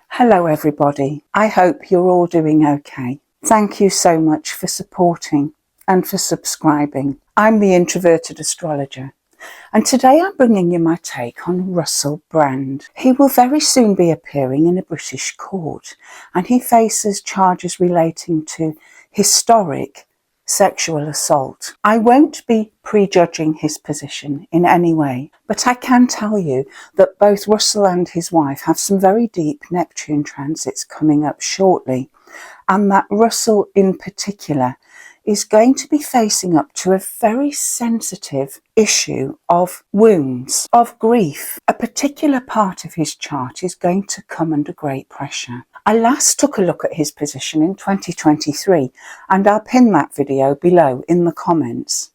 Hello everybody, I hope you're all doing okay. Thank you so much for supporting and for subscribing. I'm the Introverted Astrologer, and today I'm bringing you my take on Russell Brand. He will very soon be appearing in a British court, and he faces charges relating to historic sexual assault. I won't be prejudging his position in any way, but I can tell you that both Russell and his wife have some very deep Neptune transits coming up shortly, and that Russell in particular is going to be facing up to a very sensitive issue of wounds, of grief. A particular part of his chart is going to come under great pressure. I last took a look at his position in 2023, and I'll pin that video below in the comments.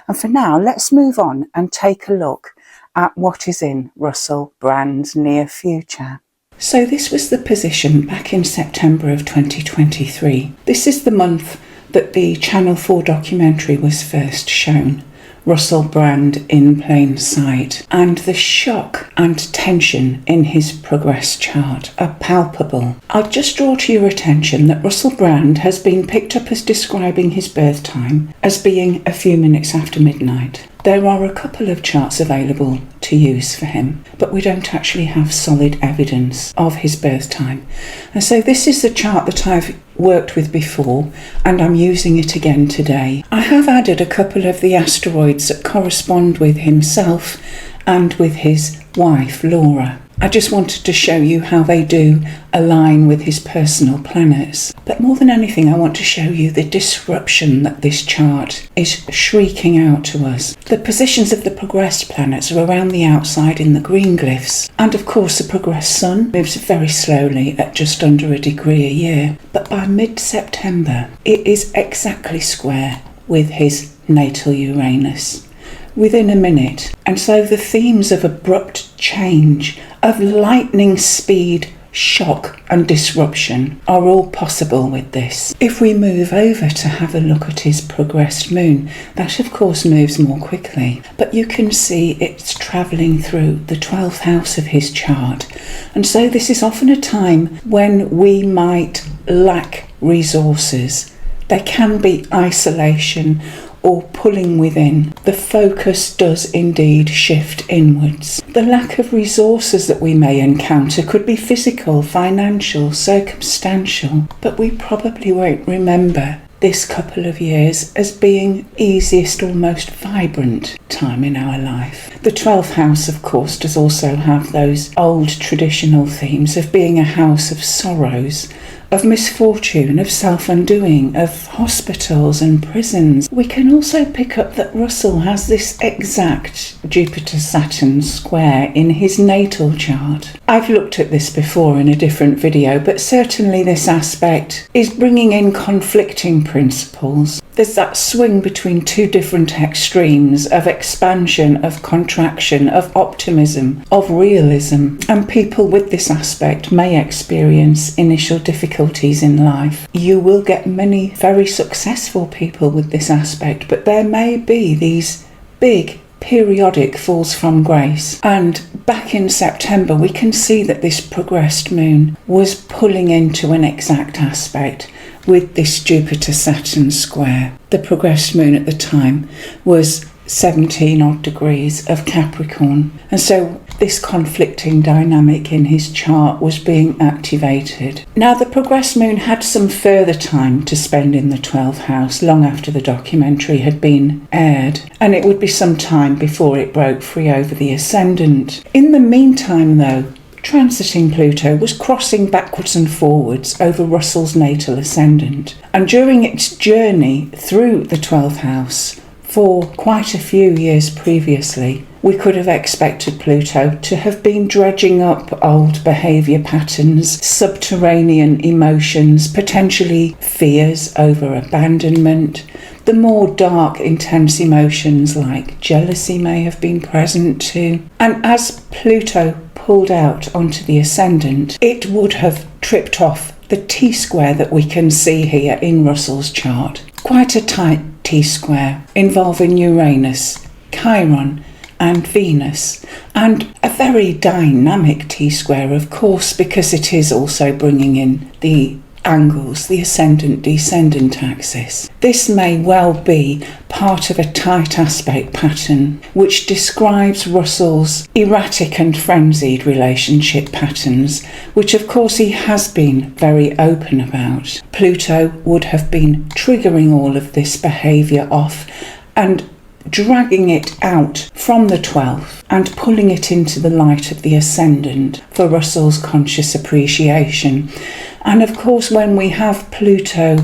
And for now, let's move on and take a look at what is in Russell Brand's near future. So this was the position back in September of 2023. This is the month that the Channel 4 documentary was first shown, Russell Brand in Plain Sight, and the shock and tension in his progress chart are palpable. I'll just draw to your attention that Russell Brand has been picked up as describing his birth time as being a few minutes after midnight. There are a couple of charts available to use for him, but we don't actually have solid evidence of his birth time. And so this is the chart that I've worked with before, and I'm using it again today. I have added a couple of the asteroids that correspond with himself and with his wife, Laura. I just wanted to show you how they do align with his personal planets. But more than anything, I want to show you the disruption that this chart is shrieking out to us. The positions of the progressed planets are around the outside in the green glyphs. And of course, the progressed sun moves very slowly at just under a degree a year. But by mid-September, it is exactly square with his natal Uranus, within a minute. And so the themes of abrupt change, of lightning speed, shock and disruption are all possible with this. If we move over to have a look at his progressed moon, that of course moves more quickly, but you can see it's travelling through the 12th house of his chart. And so this is often a time when we might lack resources. There can be isolation or pulling within. The focus does indeed shift inwards. The lack of resources that we may encounter could be physical, financial, circumstantial, but we probably won't remember this couple of years as being easiest or most vibrant time in our life. The 12th house, of course, does also have those old traditional themes of being a house of sorrows, of misfortune, of self-undoing, of hospitals and prisons. We can also pick up that Russell has this exact Jupiter-Saturn square in his natal chart. I've looked at this before in a different video, but certainly this aspect is bringing in conflicting principles. There's that swing between two different extremes of expansion, of contraction, of optimism, of realism, and people with this aspect may experience initial difficulties in life. You will get many very successful people with this aspect, but there may be these big periodic falls from grace. And back in September, we can see that this progressed moon was pulling into an exact aspect with this Jupiter-Saturn square. The progressed moon at the time was 17 odd degrees of Capricorn, and so this conflicting dynamic in his chart was being activated. Now the progressed moon had some further time to spend in the 12th house long after the documentary had been aired, and it would be some time before it broke free over the ascendant. In the meantime though, transiting Pluto was crossing backwards and forwards over Russell's natal ascendant, and during its journey through the 12th house for quite a few years previously, we could have expected Pluto to have been dredging up old behaviour patterns, subterranean emotions, potentially fears over abandonment. The more dark, intense emotions like jealousy may have been present too. And as Pluto pulled out onto the ascendant, it would have tripped off the T-square that we can see here in Russell's chart. Quite a tight T-square involving Uranus, Chiron and Venus, and a very dynamic T-square, of course, because it is also bringing in the angles, the ascendant-descendant axis. This may well be part of a tight aspect pattern which describes Russell's erratic and frenzied relationship patterns, which of course he has been very open about. Pluto would have been triggering all of this behaviour off and dragging it out from the 12th and pulling it into the light of the ascendant for Russell's conscious appreciation. And of course, when we have Pluto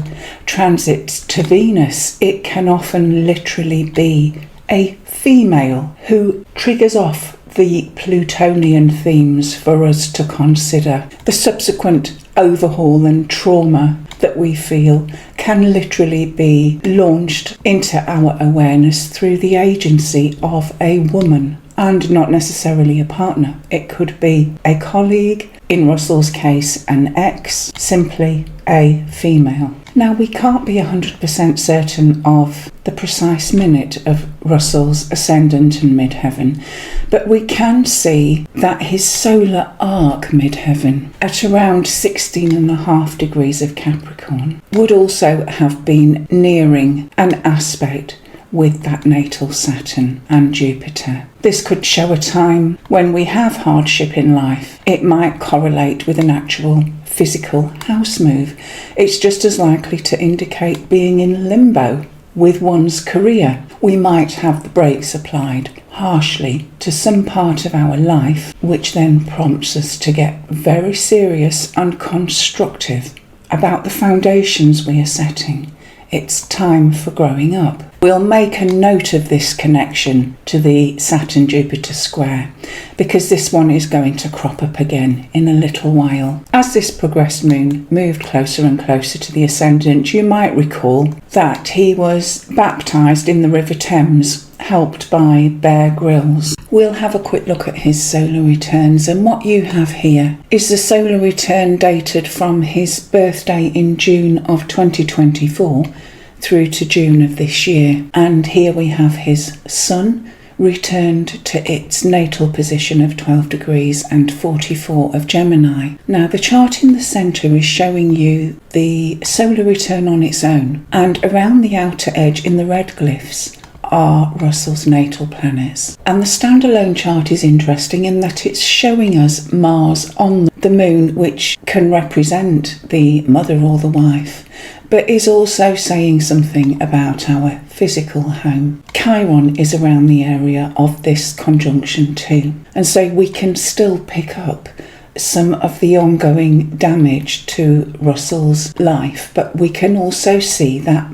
transits to Venus, it can often literally be a female who triggers off the Plutonian themes for us to consider. The subsequent overhaul and trauma that we feel can literally be launched into our awareness through the agency of a woman, and not necessarily a partner. It could be a colleague, in Russell's case an ex, simply a female. Now, we can't be 100% certain of the precise minute of Russell's ascendant and midheaven, but we can see that his solar arc midheaven at around 16.5 degrees of Capricorn would also have been nearing an aspect with that natal Saturn and Jupiter. This could show a time when we have hardship in life. It might correlate with an actual physical house move. It's just as likely to indicate being in limbo with one's career. We might have the brakes applied harshly to some part of our life, which then prompts us to get very serious and constructive about the foundations we are setting. It's time for growing up. We'll make a note of this connection to the Saturn-Jupiter square because this one is going to crop up again in a little while. As this progressed moon moved closer and closer to the ascendant, you might recall that he was baptised in the River Thames, helped by Bear Grylls. We'll have a quick look at his solar returns, and what you have here is the solar return dated from his birthday in June of 2024 through to June of this year. And here we have his Sun returned to its natal position of 12 degrees and 44 of Gemini. Now, the chart in the centre is showing you the solar return on its own, and around the outer edge in the red glyphs are Russell's natal planets. And the standalone chart is interesting in that it's showing us Mars on the moon, which can represent the mother or the wife, but is also saying something about our physical home. Chiron is around the area of this conjunction too, and so we can still pick up some of the ongoing damage to Russell's life, but we can also see that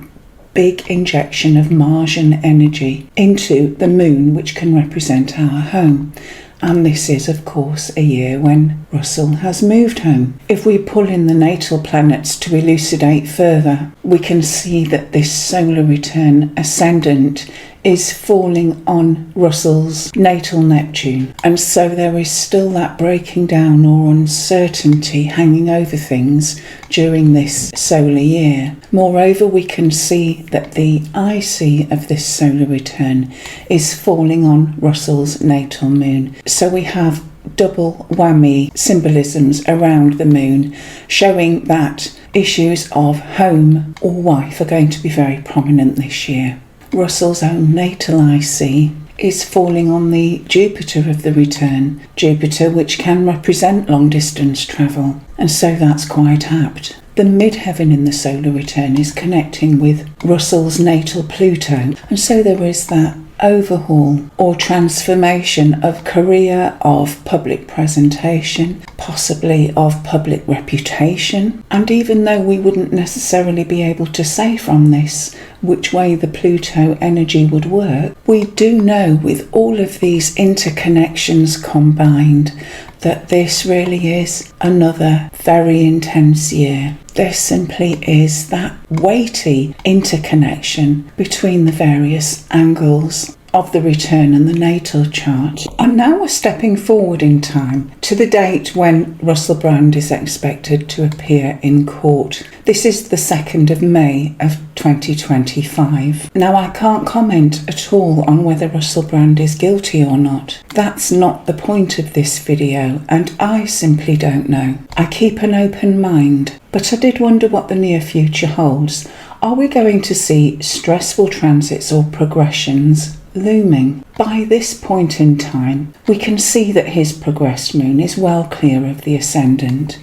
big injection of Martian energy into the moon, which can represent our home. And this is, of course, a year when Russell has moved home. If we pull in the natal planets to elucidate further, we can see that this solar return ascendant is falling on Russell's natal Neptune. And so there is still that breaking down or uncertainty hanging over things during this solar year. Moreover, we can see that the IC of this solar return is falling on Russell's natal moon. So we have double whammy symbolisms around the moon, showing that issues of home or wife are going to be very prominent this year. Russell's own natal IC is falling on the Jupiter of the return, Jupiter which can represent long distance travel, and so that's quite apt. The midheaven in the solar return is connecting with Russell's natal Pluto, and so there is that overhaul or transformation of career, of public presentation, possibly of public reputation. And even though we wouldn't necessarily be able to say from this which way the Pluto energy would work, we do know with all of these interconnections combined that this really is another very intense year. There simply is that weighty interconnection between the various angles of the return and the natal chart. And now we're stepping forward in time to the date when Russell Brand is expected to appear in court. This is the 2nd of May of 2025. Now, I can't comment at all on whether Russell Brand is guilty or not. That's not the point of this video, and I simply don't know. I keep an open mind, but I did wonder what the near future holds. Are we going to see stressful transits or progressions looming? By this point in time, we can see that his progressed moon is well clear of the ascendant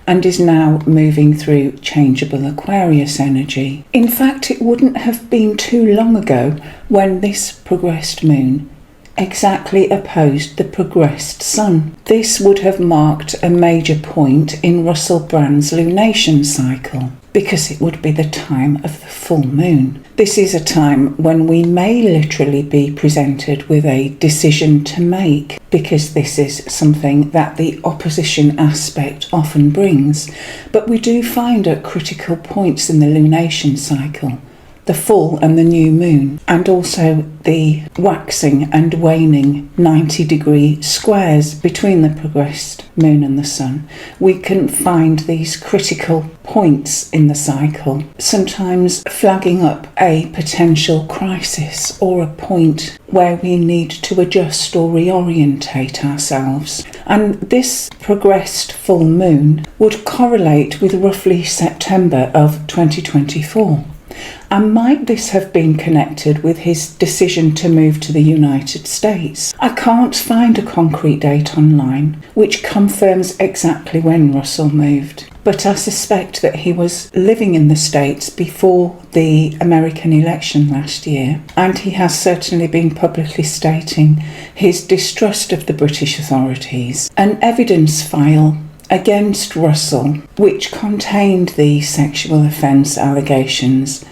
and is now moving through changeable Aquarius energy. In fact, it wouldn't have been too long ago when this progressed moon exactly opposed the progressed sun. This would have marked a major point in Russell Brand's lunation cycle, because it would be the time of the full moon. This is a time when we may literally be presented with a decision to make, because this is something that the opposition aspect often brings. But we do find at critical points in the lunation cycle, the full and the new moon, and also the waxing and waning 90-degree squares between the progressed moon and the sun. We can find these critical points in the cycle, sometimes flagging up a potential crisis or a point where we need to adjust or reorientate ourselves. And this progressed full moon would correlate with roughly September of 2024. And might this have been connected with his decision to move to the United States? I can't find a concrete date online which confirms exactly when Russell moved, but I suspect that he was living in the States before the American election last year, and he has certainly been publicly stating his distrust of the British authorities. An evidence file against Russell, which contained the sexual offence allegations,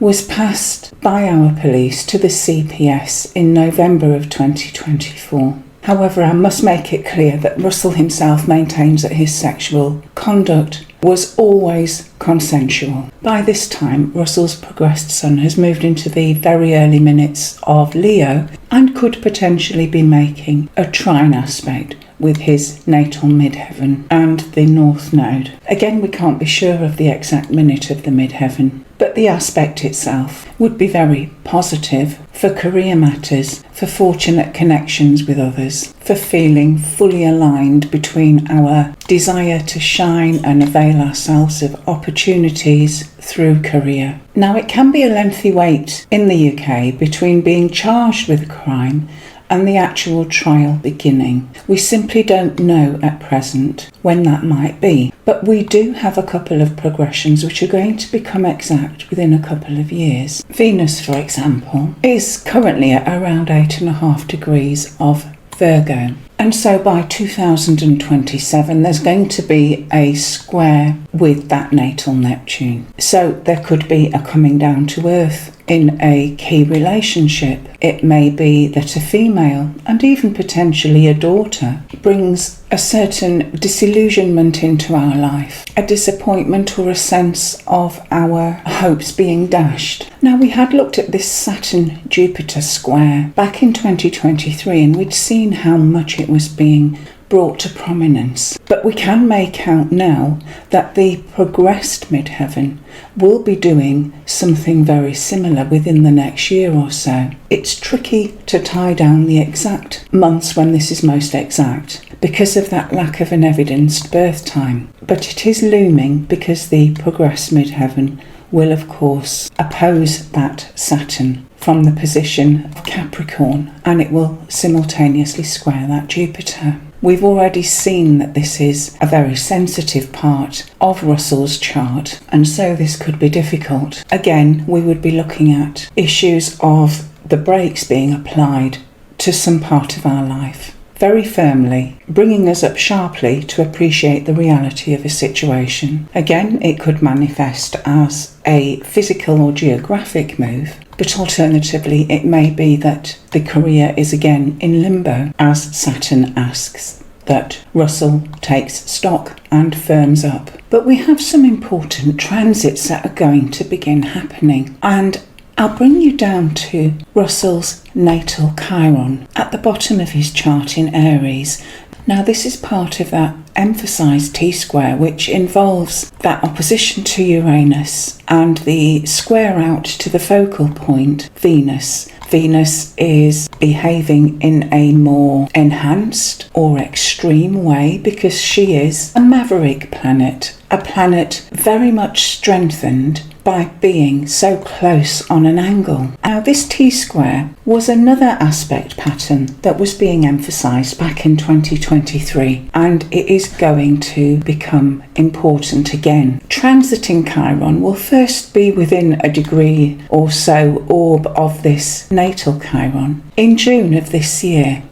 was passed by our police to the CPS in November of 2024. However, I must make it clear that Russell himself maintains that his sexual conduct was always consensual. By this time, Russell's progressed sun has moved into the very early minutes of Leo and could potentially be making a trine aspect with his natal midheaven and the North Node. Again, we can't be sure of the exact minute of the midheaven, but the aspect itself would be very positive for career matters, for fortunate connections with others, for feeling fully aligned between our desire to shine and avail ourselves of opportunities through career. Now, it can be a lengthy wait in the UK between being charged with a crime and the actual trial beginning. We simply don't know at present when that might be, but we do have a couple of progressions which are going to become exact within a couple of years. Venus, for example, is currently at around 8.5 degrees of Virgo. And so by 2027, there's going to be a square with that natal Neptune. So there could be a coming down to earth in a key relationship. It may be that a female, and even potentially a daughter, brings a certain disillusionment into our life, a disappointment or a sense of our hopes being dashed. Now, we had looked at this Saturn-Jupiter square back in 2023, and we'd seen how much it was being brought to prominence. But we can make out now that the progressed midheaven will be doing something very similar within the next year or so. It's tricky to tie down the exact months when this is most exact because of that lack of an evidenced birth time. But it is looming because the progressed midheaven will, of course, oppose that Saturn from the position of Capricorn, and it will simultaneously square that Jupiter. We've already seen that this is a very sensitive part of Russell's chart, and so this could be difficult. Again, we would be looking at issues of the brakes being applied to some part of our life very firmly, bringing us up sharply to appreciate the reality of a situation. Again, it could manifest as a physical or geographic move, but alternatively it may be that the career is again in limbo as Saturn asks that Russell takes stock and firms up. But we have some important transits that are going to begin happening, and I'll bring you down to Russell's natal Chiron at the bottom of his chart in Aries. Now this is part of that emphasised T-square, which involves that opposition to Uranus and the square out to the focal point, Venus. Venus is behaving in a more enhanced or extreme way because she is a maverick planet, a planet very much strengthened by being so close on an angle. Now this T-square was another aspect pattern that was being emphasised back in 2023, and it is going to become important again. Transiting Chiron will first be within a degree or so orb of this natal Chiron in June of this year.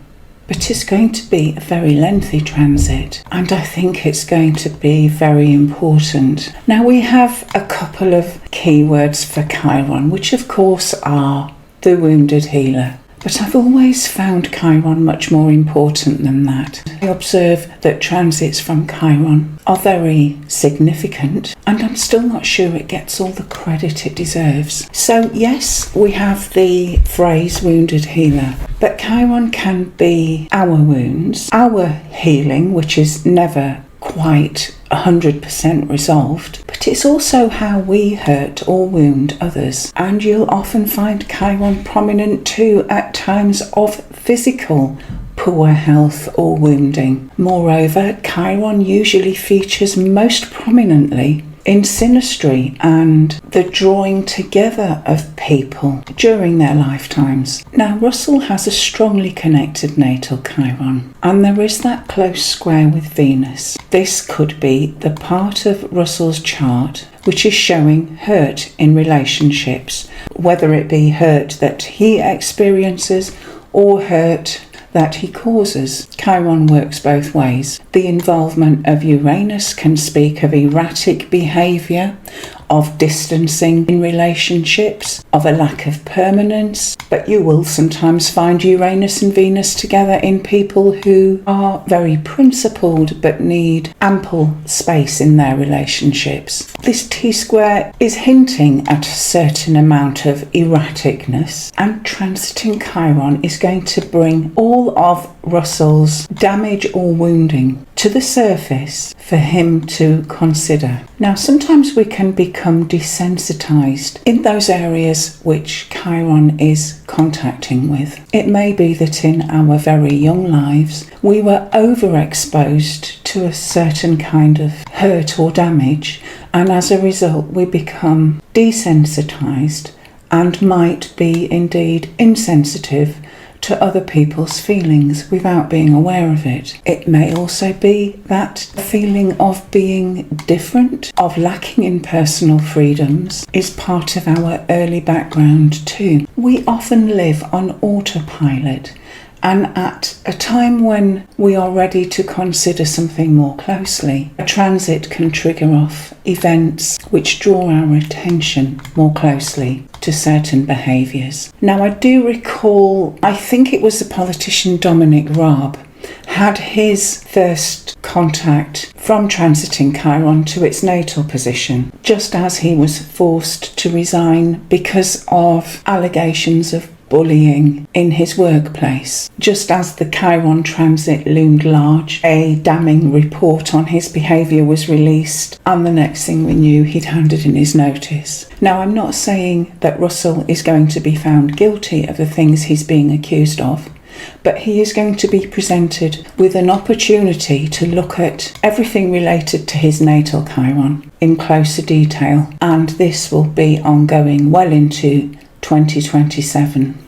But it's going to be a very lengthy transit, and I think it's going to be very important. Now we have a couple of keywords for Chiron, which of course are the wounded healer. But I've always found Chiron much more important than that. I observe that transits from Chiron are very significant, and I'm still not sure it gets all the credit it deserves. So yes, we have the phrase wounded healer, but Chiron can be our wounds, our healing, which is never quite 100% resolved, but it's also how we hurt or wound others. And you'll often find Chiron prominent too at times of physical poor health or wounding. Moreover, Chiron usually features most prominently in synastry and the drawing together of people during their lifetimes. Now Russell has a strongly connected natal Chiron, and there is that close square with Venus. This could be the part of Russell's chart which is showing hurt in relationships, whether it be hurt that he experiences or hurt that he causes. Chiron works both ways. The involvement of Uranus can speak of erratic behaviour, of distancing in relationships, of a lack of permanence, but you will sometimes find Uranus and Venus together in people who are very principled but need ample space in their relationships. This T-square is hinting at a certain amount of erraticness, and transiting Chiron is going to bring all of Russell's damage or wounding to the surface for him to consider. Now, sometimes we can become desensitized in those areas which Chiron is contacting with. It may be that in our very young lives we were overexposed to a certain kind of hurt or damage, and as a result we become desensitized and might be indeed insensitive to other people's feelings without being aware of it. It may also be that feeling of being different, of lacking in personal freedoms, is part of our early background too. We often live on autopilot, and at a time when we are ready to consider something more closely, a transit can trigger off events which draw our attention more closely to certain behaviours. Now, I do recall, I think it was the politician Dominic Raab had his first contact from transiting Chiron to its natal position, just as he was forced to resign because of allegations of bullying in his workplace. Just as the Chiron transit loomed large, a damning report on his behaviour was released, and the next thing we knew, he'd handed in his notice. Now, I'm not saying that Russell is going to be found guilty of the things he's being accused of, but he is going to be presented with an opportunity to look at everything related to his natal Chiron in closer detail, and this will be ongoing well into 2027.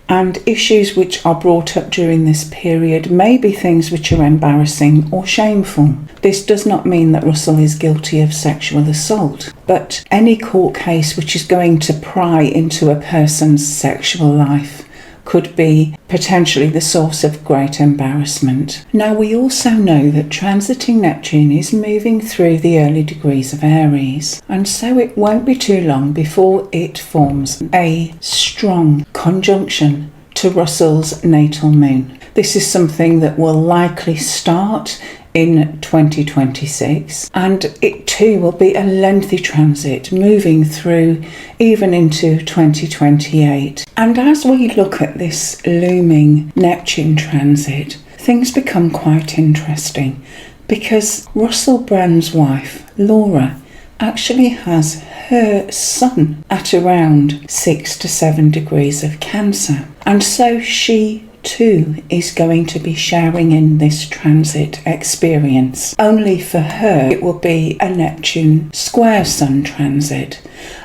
And issues which are brought up during this period may be things which are embarrassing or shameful. This does not mean that Russell is guilty of sexual assault, but any court case which is going to pry into a person's sexual life could be potentially the source of great embarrassment. Now, we also know that transiting Neptune is moving through the early degrees of Aries, and so it won't be too long before it forms a strong conjunction to Russell's natal moon. This is something that will likely start in 2026, and it too will be a lengthy transit moving through even into 2028. And as we look at this looming Neptune transit, things become quite interesting, because Russell Brand's wife, Laura, actually has her sun at around 6 to 7 degrees of Cancer. And so she too is going to be sharing in this transit experience. Only for her it will be a Neptune square Sun transit.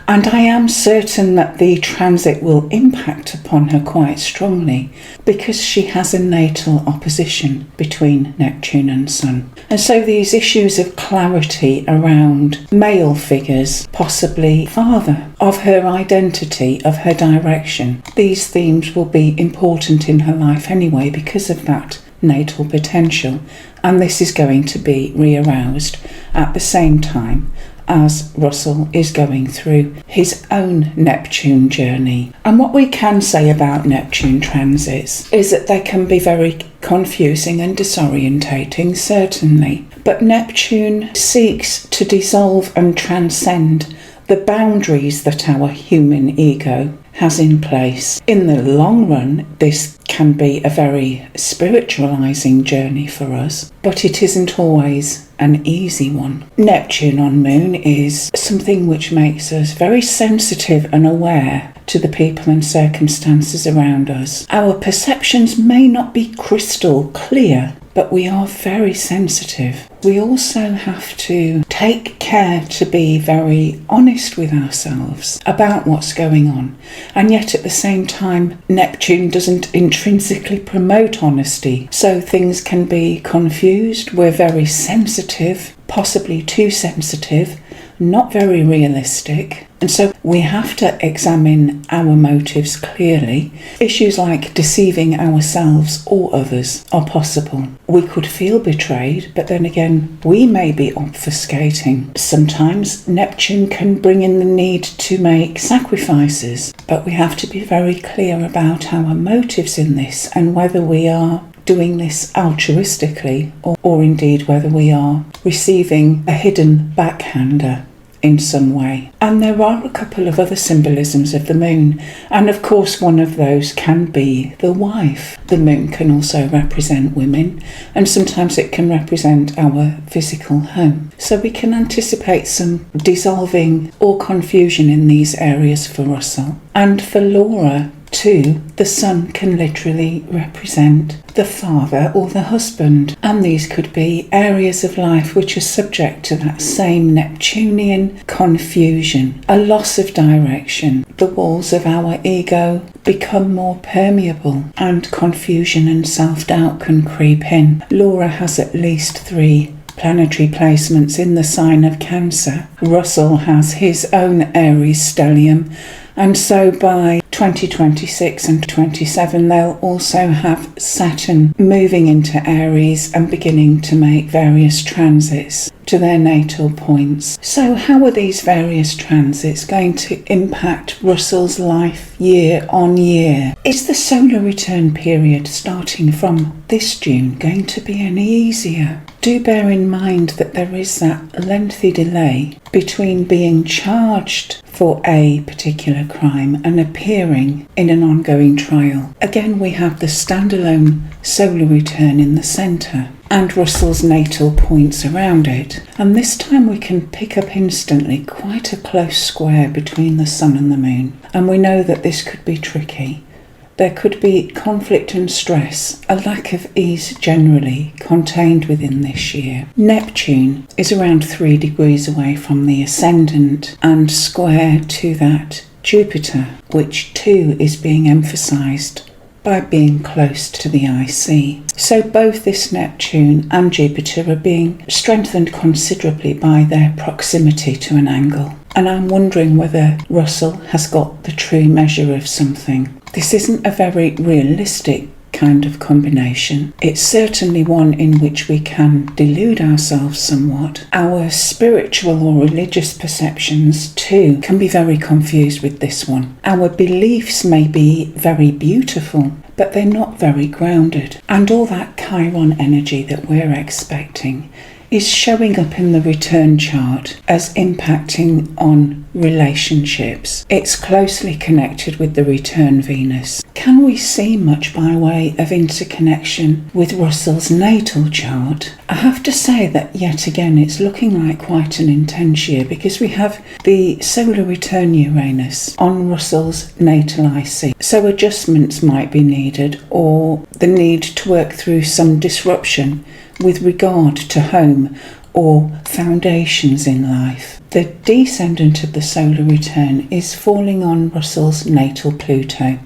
And I am certain that the transit will impact upon her quite strongly, because she has a natal opposition between Neptune and Sun. And so these issues of clarity around male figures, possibly father, of her identity, of her direction, these themes will be important in her life anyway because of that natal potential. And this is going to be re-aroused at the same time as Russell is going through his own Neptune journey. And what we can say about Neptune transits is that they can be very confusing and disorientating, certainly. But Neptune seeks to dissolve and transcend the boundaries that our human ego has in place. In the long run, this can be a very spiritualizing journey for us, but it isn't always an easy one. Neptune on Moon is something which makes us very sensitive and aware to the people and circumstances around us. Our perceptions may not be crystal clear, but we are very sensitive. We also have to take care to be very honest with ourselves about what's going on. And yet at the same time, Neptune doesn't intrinsically promote honesty. So things can be confused. We're very sensitive, possibly too sensitive, not very realistic. And so we have to examine our motives clearly. Issues like deceiving ourselves or others are possible. We could feel betrayed, but then again, we may be obfuscating. Sometimes Neptune can bring in the need to make sacrifices, but we have to be very clear about our motives in this and whether we are doing this altruistically or indeed whether we are receiving a hidden backhander in some way. And there are a couple of other symbolisms of the moon, and of course one of those can be the wife. The moon can also represent women, and sometimes it can represent our physical home. So we can anticipate some dissolving or confusion in these areas for Russell. And for Laura too, the sun can literally represent the father or the husband, and these could be areas of life which are subject to that same Neptunian confusion, a loss of direction. The walls of our ego become more permeable, and confusion and self-doubt can creep in. Laura has at least 3 planetary placements in the sign of Cancer. Russell has his own Aries stellium, and so by 2026 and 27 they'll also have Saturn moving into Aries and beginning to make various transits to their natal points. So how are these various transits going to impact Russell's life year on year? Is the solar return period starting from this June going to be any easier? Do bear in mind that there is that lengthy delay between being charged for a particular crime and appearing in an ongoing trial. Again, we have the standalone solar return in the centre and Russell's natal points around it. And this time we can pick up instantly quite a close square between the sun and the moon. And we know that this could be tricky. There could be conflict and stress, a lack of ease generally contained within this year. Neptune is around 3 degrees away from the ascendant and square to that Jupiter, which too is being emphasised by being close to the IC. So both this Neptune and Jupiter are being strengthened considerably by their proximity to an angle. And I'm wondering whether Russell has got the true measure of something. This isn't a very realistic kind of combination. It's certainly one in which we can delude ourselves somewhat. Our spiritual or religious perceptions too can be very confused with this one. Our beliefs may be very beautiful, but they're not very grounded. And all that Chiron energy that we're expecting is showing up in the return chart as impacting on relationships. It's closely connected with the return Venus. Can we see much by way of interconnection with Russell's natal chart? I have to say that yet again it's looking like quite an intense year, because we have the solar return Uranus on Russell's natal IC. So adjustments might be needed, or the need to work through some disruption with regard to home or foundations in life. The descendant of the solar return is falling on Russell's natal Pluto.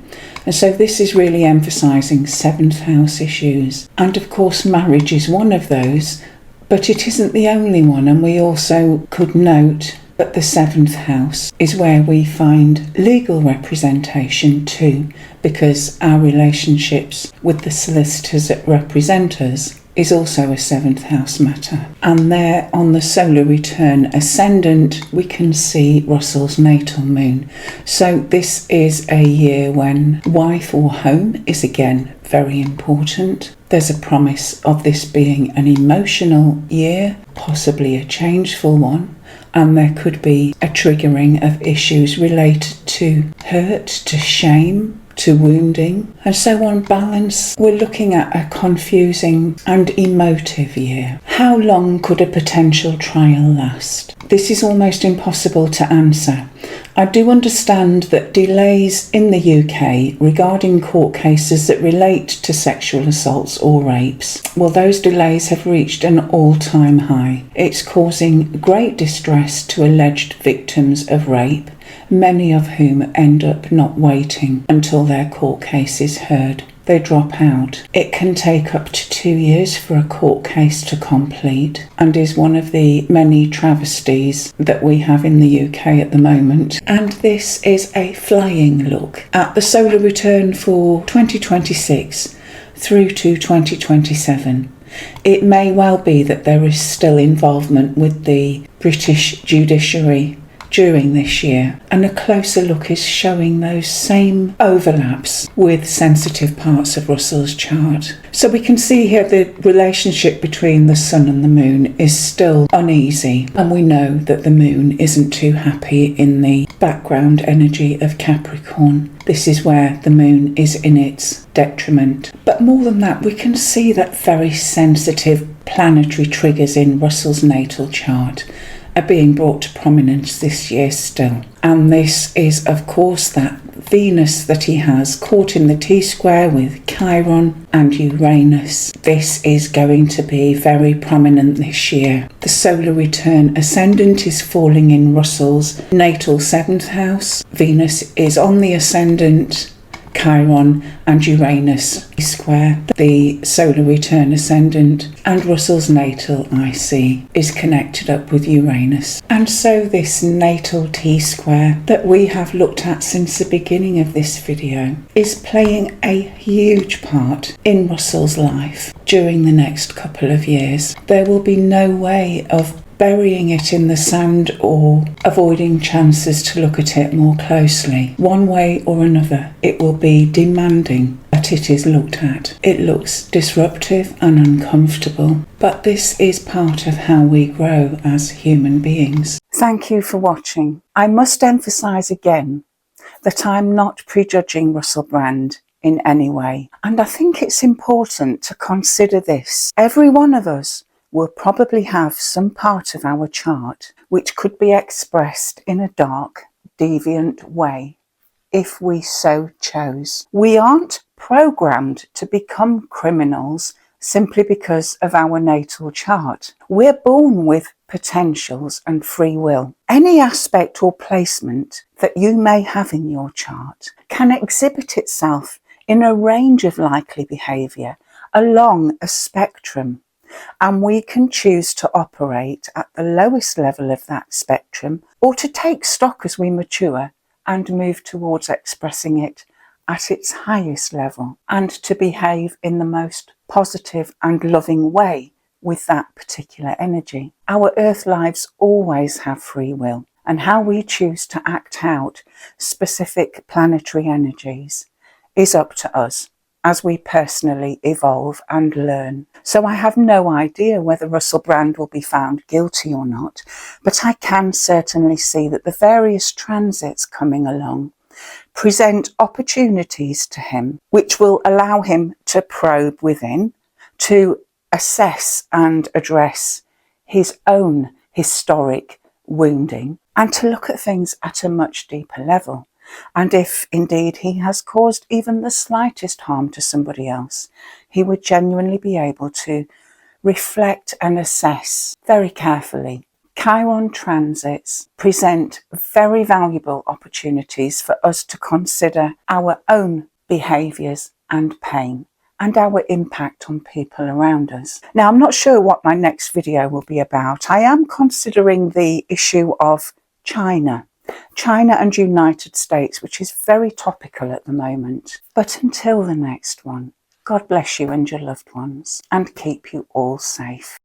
And so this is really emphasising 7th house issues. And of course marriage is one of those, but it isn't the only one. And we also could note that the 7th house is where we find legal representation too, because our relationships with the solicitors that represent us is also a 7th house matter. And there on the solar return ascendant, we can see Russell's natal moon. So this is a year when wife or home is again very important. There's a promise of this being an emotional year, possibly a changeful one. And there could be a triggering of issues related to hurt, to shame, to wounding. And so on balance, we're looking at a confusing and emotive year. How long could a potential trial last? This is almost impossible to answer. I do understand that delays in the UK regarding court cases that relate to sexual assaults or rapes, well, those delays have reached an all-time high. It's causing great distress to alleged victims of rape, many of whom end up not waiting until their court case is heard. They drop out. It can take up to 2 years for a court case to complete, and is one of the many travesties that we have in the UK at the moment. And this is a flying look at the solar return for 2026 through to 2027. It may well be that there is still involvement with the British judiciary during this year, and a closer look is showing those same overlaps with sensitive parts of Russell's chart. So we can see here the relationship between the sun and the moon is still uneasy, and we know that the moon isn't too happy in the background energy of Capricorn. This is where the moon is in its detriment. But more than that, we can see that very sensitive planetary triggers in Russell's natal chart are being brought to prominence this year still. And this is, of course, that Venus that he has caught in the T-square with Chiron and Uranus. This is going to be very prominent this year. The solar return ascendant is falling in Russell's natal 7th house. Venus is on the ascendant, Chiron and Uranus square the solar return ascendant, and Russell's natal IC is connected up with Uranus. And so this natal T-square that we have looked at since the beginning of this video is playing a huge part in Russell's life during the next couple of years. There will be no way of burying it in the sand or avoiding chances to look at it more closely. One way or another, it will be demanding that it is looked at. It looks disruptive and uncomfortable, but this is part of how we grow as human beings. Thank you for watching. I must emphasise again that I'm not prejudging Russell Brand in any way, and I think it's important to consider this. Every one of us will probably have some part of our chart which could be expressed in a dark, deviant way if we so chose. We aren't programmed to become criminals simply because of our natal chart. We're born with potentials and free will. Any aspect or placement that you may have in your chart can exhibit itself in a range of likely behaviour along a spectrum. And we can choose to operate at the lowest level of that spectrum, or to take stock as we mature and move towards expressing it at its highest level and to behave in the most positive and loving way with that particular energy. Our earth lives always have free will, and how we choose to act out specific planetary energies is up to us as we personally evolve and learn. So I have no idea whether Russell Brand will be found guilty or not, but I can certainly see that the various transits coming along present opportunities to him which will allow him to probe within, to assess and address his own historic wounding, and to look at things at a much deeper level. And if indeed he has caused even the slightest harm to somebody else, he would genuinely be able to reflect and assess very carefully. Chiron transits present very valuable opportunities for us to consider our own behaviours and pain and our impact on people around us. Now, I'm not sure what my next video will be about. I am considering the issue of China and United States, which is very topical at the moment. But until the next one, God bless you and your loved ones, and keep you all safe.